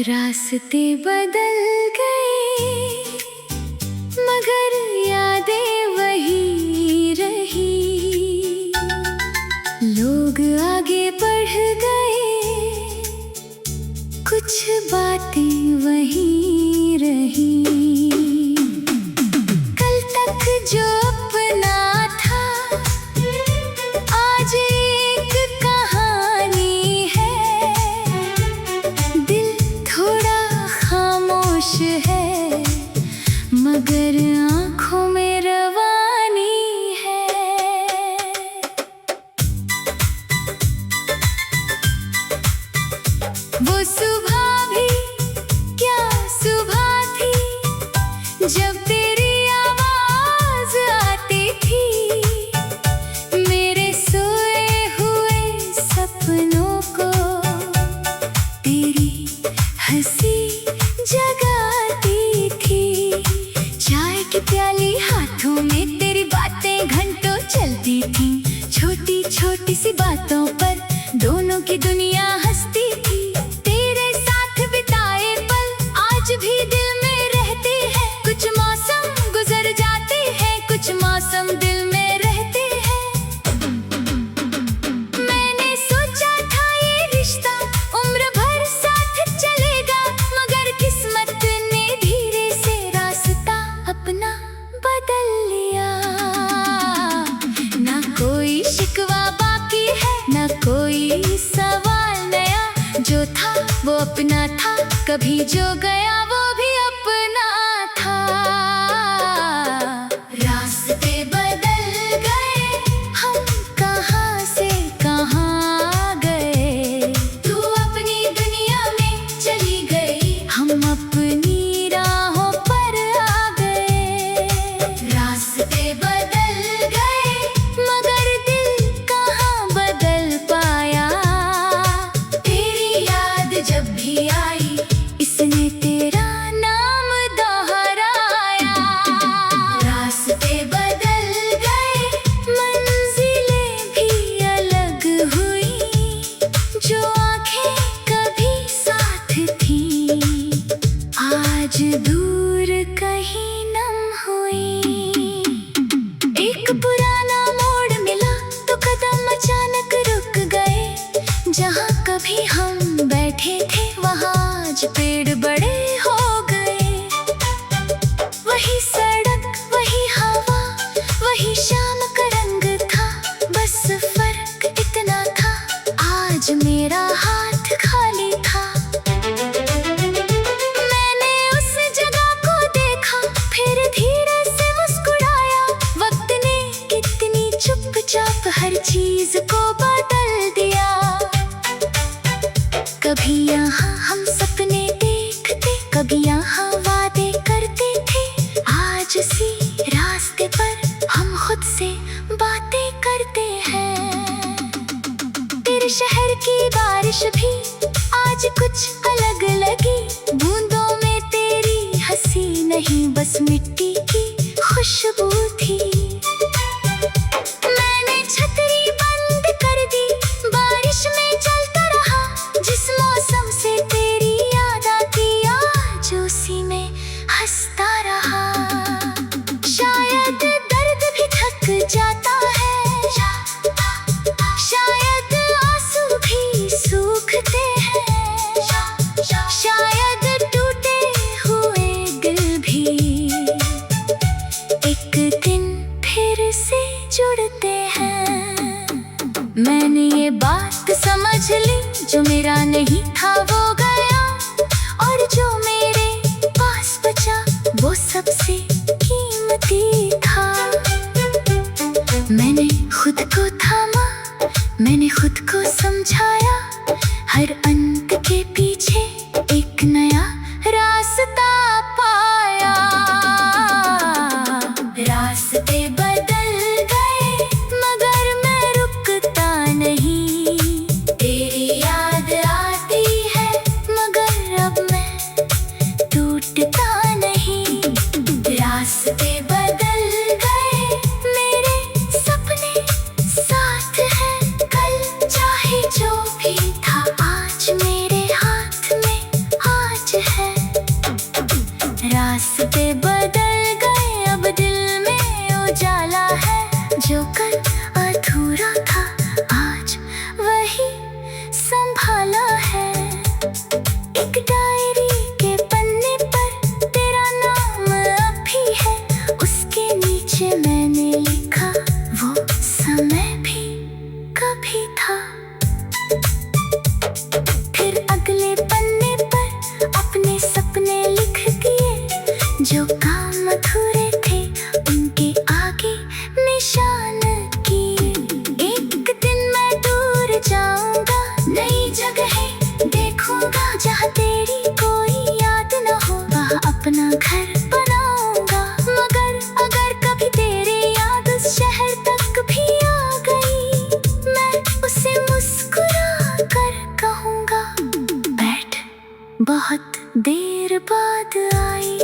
रास्ते बदल गए मगर यादें वही रही। लोग आगे बढ़ गए कुछ बातें वही रही। कल तक जो अपना था आज एक कहानी है। दिल थोड़ा खामोश है मगर आँखों में रवानी है। वो सुबह भी क्या सुबह थी जब तेरी आवाज आती थी। मेरे सोए हुए सपनों को तेरी हंसी जगाती थी। चाय की प्याली हाथों में तेरी बातें घंटों चलती थी। छोटी छोटी सी बातों पर दोनों की दुनिया हंसती थी। तेरे साथ बिताए पल आज भी दिल में रहते हैं। कुछ मौसम गुजर जाते हैं कुछ मौसम दिल में रहते हैं। मैंने सोचा था ये रिश्ता उम्र भर साथ चलेगा मगर किस्मत ने धीरे से रास्ता अपना बदल लिया। ना कोई शिकवा बाकी है ना कोई सवाल नया। जो था वो अपना था कभी जो गया वो भी अपना था। रास्ते बदल गए हम कहाँ से कहाँ आ गए। तू अपनी दुनिया में चली गई हम अपनी राहों पर आ गए। रास्ते बदल गए मगर दिल कहाँ बदल पाया। तेरी याद जब भी आई इसने तेरा नाम दोहराया। रास्ते बदल गए मंजिलें भी अलग हुई। जो आंखें कभी साथ थीं आज दूर कहीं नम हुई। एक पुराना मोड़ मिला तो कदम अचानक रुक गए। जहाँ कभी हम बैठे थे वहाँ आज पेड़ बड़े हो गए। वही सड़क वही हवा वही शाम का रंग था। बस फर्क इतना था आज मेरा हाथ खाली था। मैंने उस जगह को देखा फिर धीरे से मुस्कुराया। वक्त ने कितनी चुपचाप हर चीज को बदल दिया। कभी यहाँ हम सपने देखते कभी यहाँ वादे करते थे। आज इसी रास्ते पर हम खुद से बातें करते हैं। तेरे शहर की बारिश भी आज कुछ अलग लगी। बूंदों में तेरी हंसी नहीं बस मिट्टी की खुशबू थी। मैंने छतरी बंद कर दी बारिश में चलता रहा। जिस मौसम से तेरी याद आती आज उसी में हंसता रहा। शायद दर्द भी थक जाता है शायद आंसू भी सूखते हैं। शायद टूटे हुए दिल भी एक दिन फिर से जुड़ते हैं। मैंने ये बात समझ ली जो मेरा नहीं था वो गया और जो मेरे पास बचा वो सबसे कीमती था। मैंने खुद को थामा मैंने खुद को समझाया। हर अंत के पीछे एक नया रास्ता पाया। रास्ते बदल गए मगर मैं रुकता नहीं। देर बाद आई।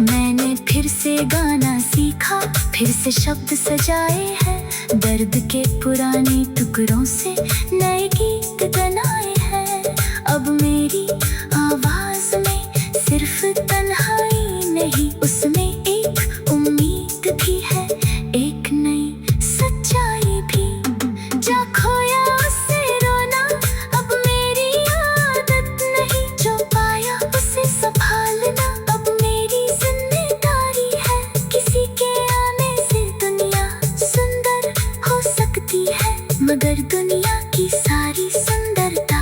मैंने फिर से गाना सीखा, फिर से शब्द सजाए हैं, दर्द के पुराने टुकड़ों से नए गीत बनाए हैं। अब मेरी आवाज में सिर्फ तन्हाई नहीं, उसमें एक उम्मीद भी है, एक नई सच्चाई भी। जा खोया उससे रोना अब मेरी आदत नहीं, जो पाया उसे संभालना अब मेरी जिम्मेदारी है। किसी के आने से दुनिया सुंदर हो सकती है, मगर दुनिया की सारी सुंदरता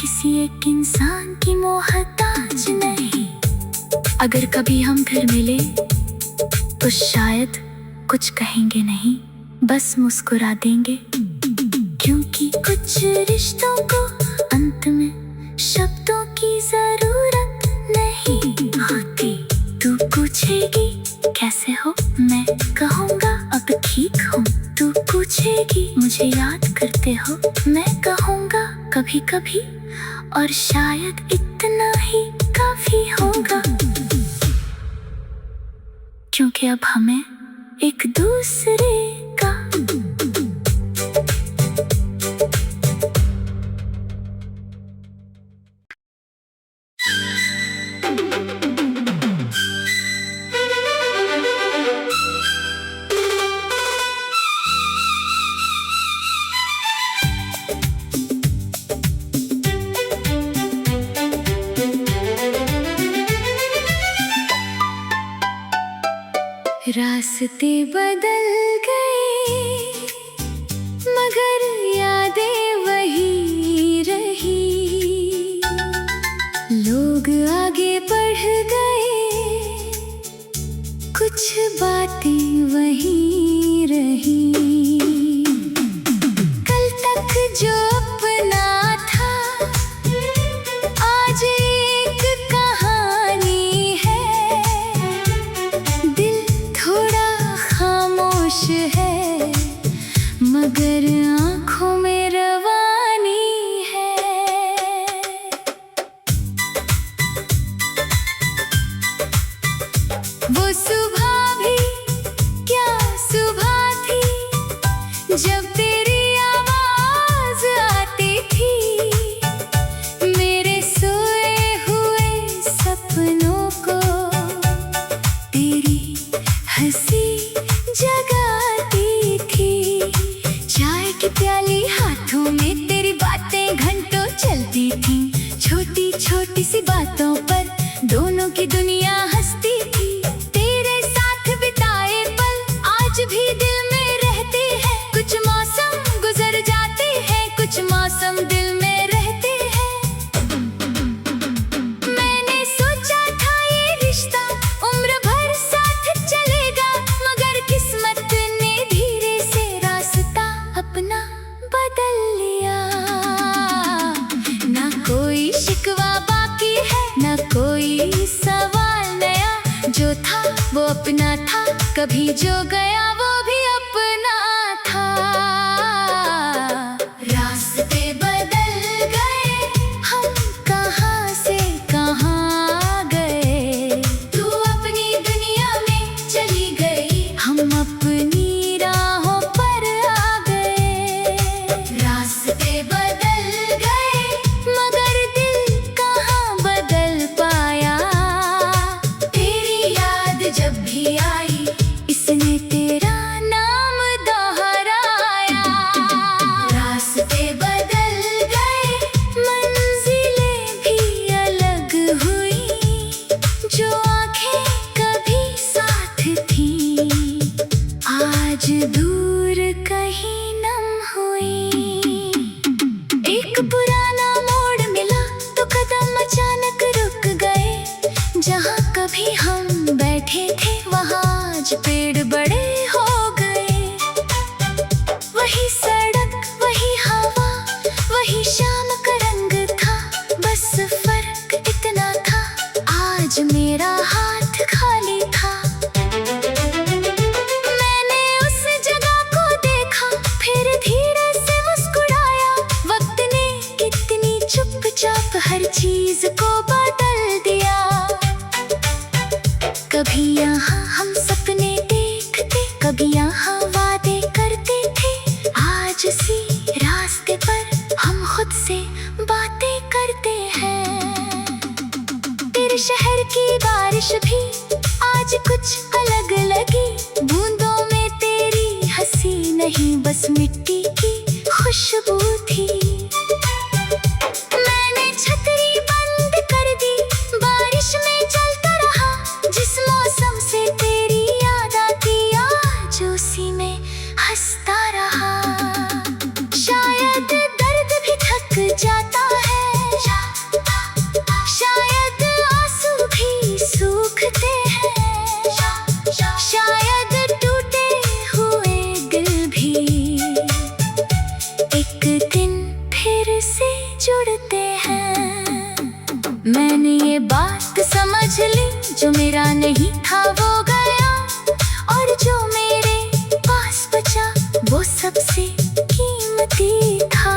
किसी एक इंसान की मोहताज नहीं। अगर कभी हम फिर मिले तो शायद कुछ कहेंगे नहीं, बस मुस्कुरा देंगे, क्योंकि कुछ रिश्तों को अंत में शब्दों की जरूरत नहीं होती। तू पूछेगी कैसे हो, मैं कहूँगा अब ठीक हूँ। तू पूछेगी मुझे याद करते हो, मैं कहूँगा कभी कभी, और शायद इतना ही काफी होगा, क्योंकि अब हमें एक दूसरे का रास्ते बदल गए मगर यादें वही रही। लोग आगे बढ़ गए, कुछ बातें वही रही। कल तक जो अपना था आज एक कहानी है। दिल थोड़ा खामोश है मगर आँखों में रवानी है। वो सुबह भी क्या सुबह थी, जब तेरी आवाज आती थी, मेरे सोए हुए सपनों को तेरी हंसी जगाती थी। चाय की प्याली हाथों में तेरी बातें घंटों चलती थी। छोटी छोटी सी बातों पर दोनों की दुनिया हंसती थी। तेरे साथ बिताए पल आज भी दिल में रहते हैं। कुछ मौसम गुजर जाते हैं, कुछ मौसम दिल में रहते हैं। मैंने सोचा था ये रिश्ता उम्र भर साथ चलेगा, मगर किस्मत ने धीरे से रास्ता अपना बदल लिया। ना कोई शिकवा बाकी है, ना कोई सवाल नया, जो था वो अपना था, कभी जो गया वो भी अपना था। रास्ते बदल गए, हम कहाँ से कहाँ आ गए। तू अपनी दुनिया में चली गई, हम अपनी राहों पर आ गए। रास्ते बदल गए मगर दिल कहाँ बदल पाया। तेरी याद जब भी आई इसने तेरा नहीं बस मिट्टी की खुशबू थी। मैंने छतरी बंद कर दी, बारिश में चलता रहा। जिस मौसम से तेरी याद आती आज उसी में हंसता रहा। शायद दर्द भी थक जाता है, शायद आंसू भी सूखते हैं, शायद टूटे हुए दिल भी एक दिन फिर से जुड़ते हैं। मैंने ये बात समझ ली, जो मेरा नहीं था वो गया, और जो मेरे पास बचा वो सबसे कीमती था।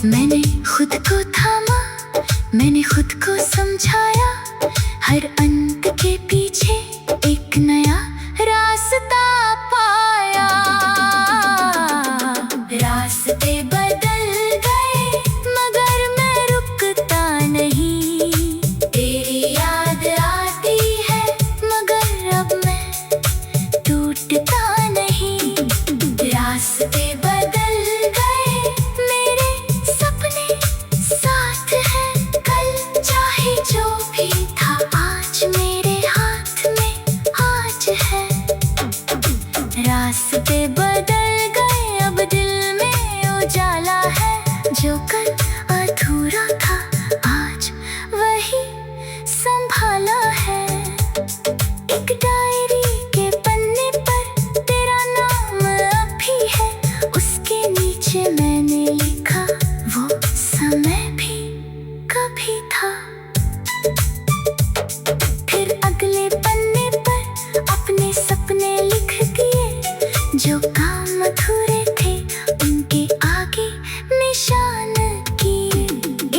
मैंने खुद को थामा, मैंने खुद को समझाया, हर अंत के पीछे एक नया रास्ता पाया। रास्ते बदल गए मगर मैं रुकता नहीं। तेरी याद आती है मगर अब मैं टूटता नहीं। रास्ते बदल गए, मेरे सपने साथ हैं। कल चाहे जो भी था आज मेरे हाथ में आज है। रास्ते बदल गए, अब दिल में उजाला है। जो कल अधूरा था आज वही संभाला है। एक डायरी के पन्ने पर तेरा नाम अब भी है, उसके नीचे मैंने लिखा वो समय भी कभी था। फिर अगले पन्ने पर अपने सपने लिख दिए, जो काम अधूरे थे उनके आगे निशान किए।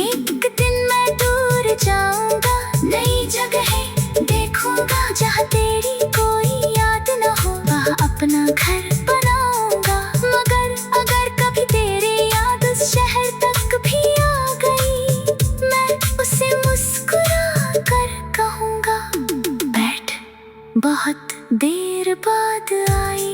एक दिन मैं दूर जाऊंगा, नई जगह देखूंगा, जहाँ तेरी कोई याद न हो, वहाँ अपना घर बनाऊंगा। मगर अगर कभी तेरी याद उस शहर तक भी आ गई, मैं उसे मुस्कुरा कर कहूंगा, बैठ बहुत देर बाद आई।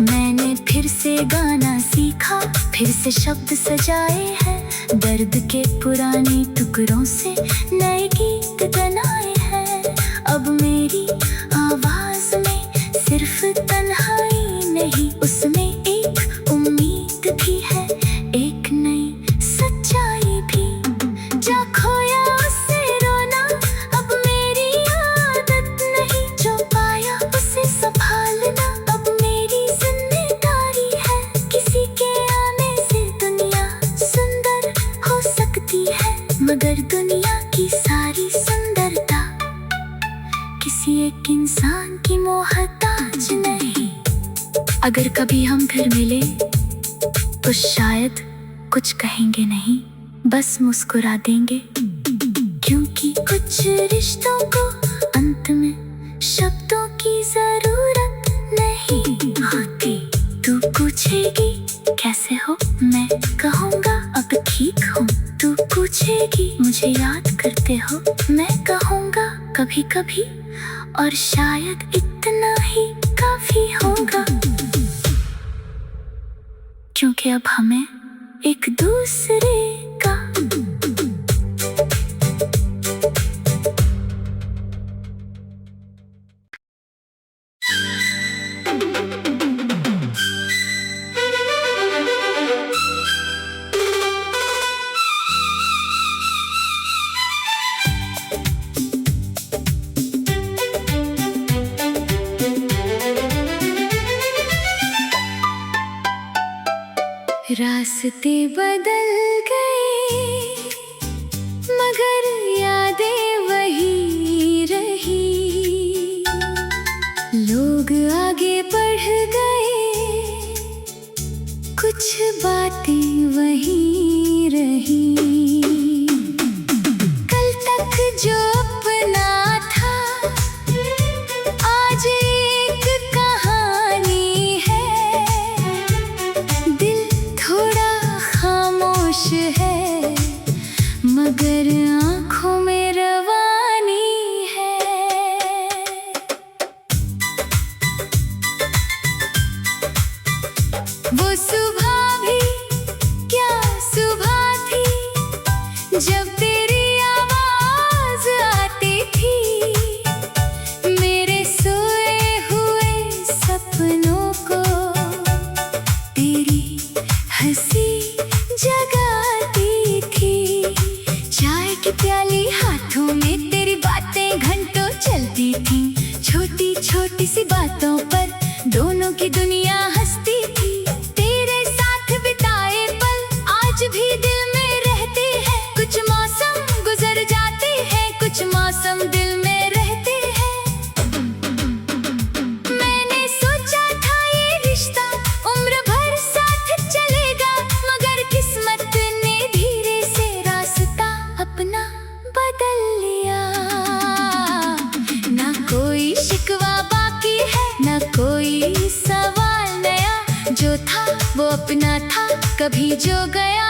मैंने फिर से गाना सीखा, फिर से शब्द सजाए हैं। दर्द के पुराने टुकड़ों से नए गीत बनाए हैं। अब मेरी आवाज में सिर्फ तन्हाई नहीं, उसमें एक उम्मीद भी है, एक नई सच्चाई भी। जा खोया उससे रोना अब मेरी आदत नहीं, जो पाया उसे संभालना अब मेरी जिम्मेदारी है। किसी के आने से दुनिया सुंदर हो सकती है, मगर दुनिया की सारी सुंदरता किसी एक इंसान की मोहताज नहीं। अगर कभी हम फिर मिले तो शायद कुछ कहेंगे नहीं, बस मुस्कुरा देंगे, क्योंकि कुछ रिश्तों को अंत में शब्दों की जरूरत नहीं होती। तू पूछेगी कैसे हो, मैं कहूँगा अब ठीक हूँ। तू पूछेगी मुझे याद करते हो, मैं कहूँगा कभी कभी, और शायद इतना ही काफी होगा। क्योंकि अब हमें एक दूसरे का रास्ते बदल गए मगर यादें वही रही। लोग आगे बढ़ गए, कुछ बातें वही रही। कल तक जो अपना था आज एक कहानी है। दिल थोड़ा खामोश है मगर आँखों में रवानी है। वो सुबह भी क्या सुबह थी, जब तेरी आवाज आती थी, मेरे सोए हुए सपनों को तेरी हंसी जगाती थी। चाय की प्याली हाथों में, तेरी बातें घंटों चलती थी। छोटी छोटी सी बातों पर दोनों की दुनिया हंसती थी। तेरे साथ बिताए पल आज भी दिल में रहते हैं। कुछ मौसम गुजर जाते हैं, कुछ मौसम दिल में रहते हैं। मैंने सोचा था ये रिश्ता उम्र भर साथ चलेगा, मगर किस्मत ने धीरे से रास्ता अपना बदल लिया। ना कोई शिकवा बाकी है, ना कोई सवाल नया, जो था वो अपना था, कभी जो गया